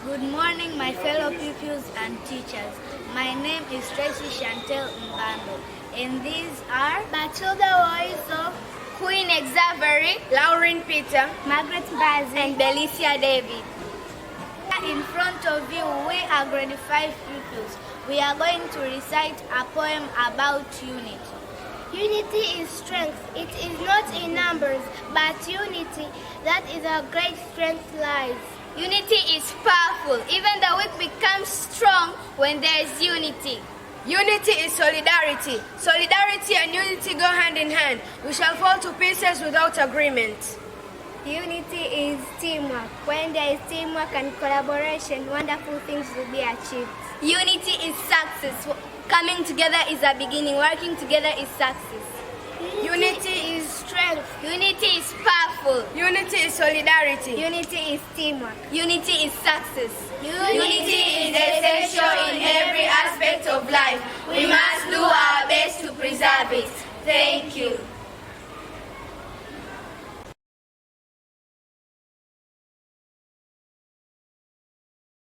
Good morning, my fellow pupils and teachers. My name is Tracy Chantel Mbando, and these are Matilda Loiso, Queen Xavery, Lauren Peter, Margaret Bazi, and Belicia David. In front of you, we are grade 5 pupils. We are going to recite a poem about unity. Unity is strength. It is not in numbers, but unity. That is our great strength lies. Unity is powerful. Even the weak becomes strong when there is unity. Unity is solidarity. Solidarity and unity go hand in hand. We shall fall to pieces without agreement. Unity is teamwork. When there is teamwork and collaboration, wonderful things will be achieved. Unity is success. Coming together is a beginning. Working together is success. Unity is strength. Unity is powerful. Unity is solidarity. Unity is teamwork. Unity is success. Unity is essential in every aspect of life. We must do our